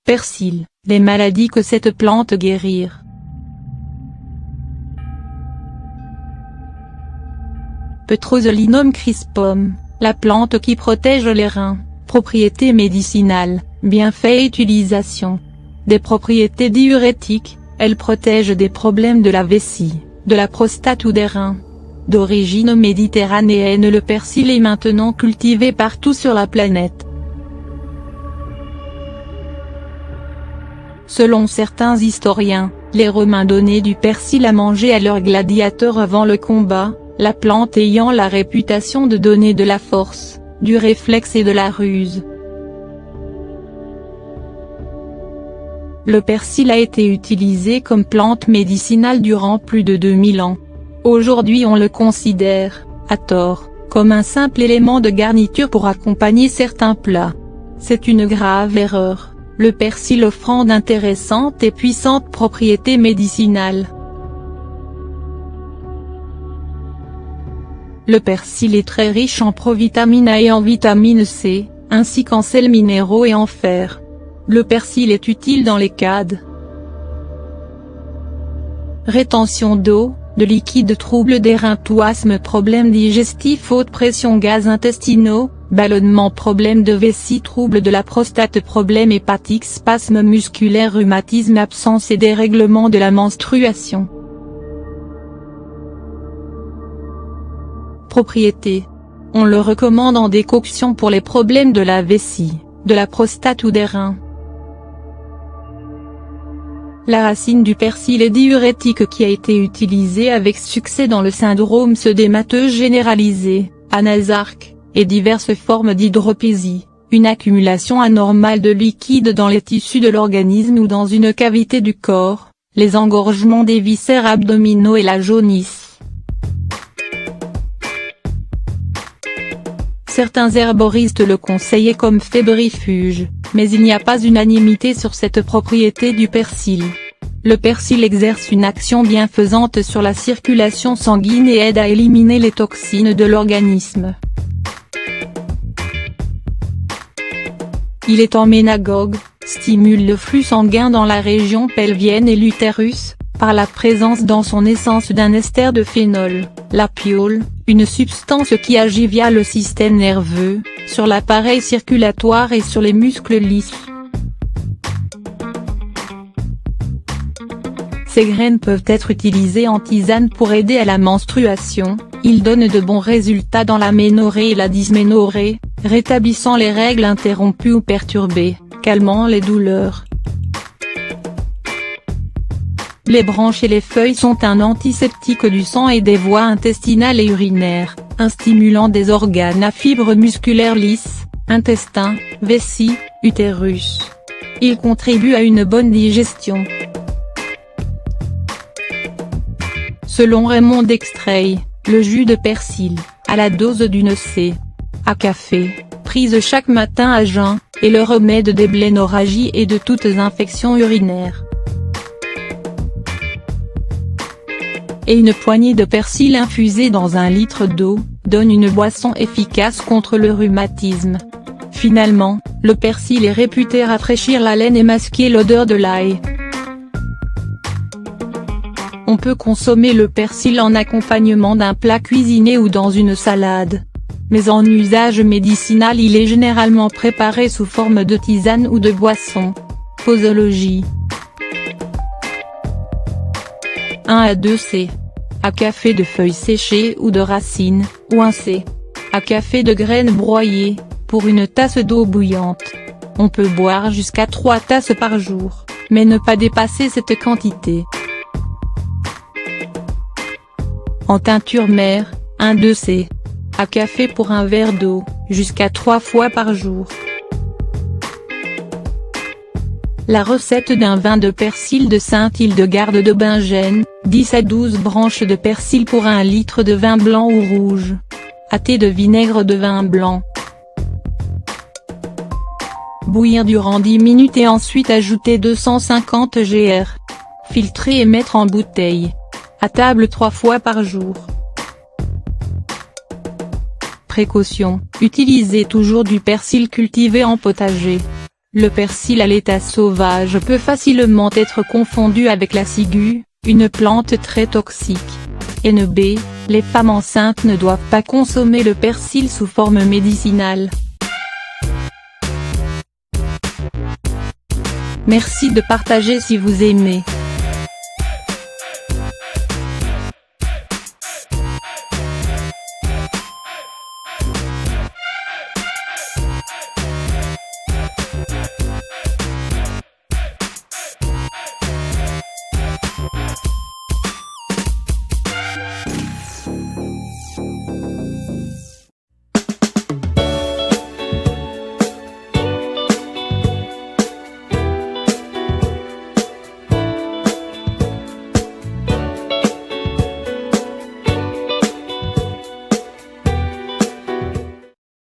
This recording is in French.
Persil, les maladies que cette plante guérir. Petroselinum crispum, la plante qui protège les reins, propriétés médicinales, bienfaits et utilisation. Des propriétés diurétiques, elle protège des problèmes de la vessie, de la prostate ou des reins. D'origine méditerranéenne, le persil est maintenant cultivé partout sur la planète. Selon certains historiens, les Romains donnaient du persil à manger à leurs gladiateurs avant le combat, la plante ayant la réputation de donner de la force, du réflexe et de la ruse. Le persil a été utilisé comme plante médicinale durant plus de 2000 ans. Aujourd'hui on le considère, à tort, comme un simple élément de garniture pour accompagner certains plats. C'est une grave erreur, le persil offrant d'intéressantes et puissantes propriétés médicinales. Le persil est très riche en provitamine A et en vitamine C, ainsi qu'en sels minéraux et en fer. Le persil est utile dans les cas de rétention d'eau, de liquide, troubles des reins, asthme, problèmes digestifs, haute pression, gaz intestinaux, ballonnement, problèmes de vessie, troubles de la prostate, problèmes hépatiques, spasmes musculaires, rhumatisme, absence et dérèglement de la menstruation. Propriétés. On le recommande en décoction pour les problèmes de la vessie, de la prostate ou des reins. La racine du persil est diurétique qui a été utilisée avec succès dans le syndrome œdémateux généralisé, anasarque, et diverses formes d'hydropésie, une accumulation anormale de liquide dans les tissus de l'organisme ou dans une cavité du corps, les engorgements des viscères abdominaux et la jaunisse. Certains herboristes le conseillaient comme fébrifuge, mais il n'y a pas unanimité sur cette propriété du persil. Le persil exerce une action bienfaisante sur la circulation sanguine et aide à éliminer les toxines de l'organisme. Il est emménagogue, stimule le flux sanguin dans la région pelvienne et l'utérus, par la présence dans son essence d'un ester de phénol, la piole, une substance qui agit via le système nerveux, sur l'appareil circulatoire et sur les muscles lisses. Ces graines peuvent être utilisées en tisane pour aider à la menstruation, ils donnent de bons résultats dans l'aménorrhée et la dysménorrhée, rétablissant les règles interrompues ou perturbées, calmant les douleurs. Les branches et les feuilles sont un antiseptique du sang et des voies intestinales et urinaires, un stimulant des organes à fibres musculaires lisses, intestin, vessie, utérus. Il contribue à une bonne digestion. Selon Raymond Dextrey, le jus de persil, à la dose d'une c. à café, prise chaque matin à jeun, est le remède des blénorragies et de toutes infections urinaires. Et une poignée de persil infusée dans 1 litre d'eau, donne une boisson efficace contre le rhumatisme. Finalement, le persil est réputé rafraîchir la laine et masquer l'odeur de l'ail. On peut consommer le persil en accompagnement d'un plat cuisiné ou dans une salade. Mais en usage médicinal il est généralement préparé sous forme de tisane ou de boisson. Posologie. 1 à 2 c. à café de feuilles séchées ou de racines, ou 1 c. à café de graines broyées, pour une tasse d'eau bouillante. On peut boire jusqu'à 3 tasses par jour, mais ne pas dépasser cette quantité. En teinture mère, 1-2 c. à café pour un verre d'eau, jusqu'à 3 fois par jour. La recette d'un vin de persil de Sainte-Hildegarde de Bingen, 10 à 12 branches de persil pour 1 litre de vin blanc ou rouge. À thé de vinaigre de vin blanc. Bouillir durant 10 minutes et ensuite ajouter 250 gr. Filtrer et mettre en bouteille. À table 3 fois par jour. Précaution, utilisez toujours du persil cultivé en potager. Le persil à l'état sauvage peut facilement être confondu avec la ciguë, une plante très toxique. NB, les femmes enceintes ne doivent pas consommer le persil sous forme médicinale. Merci de partager si vous aimez.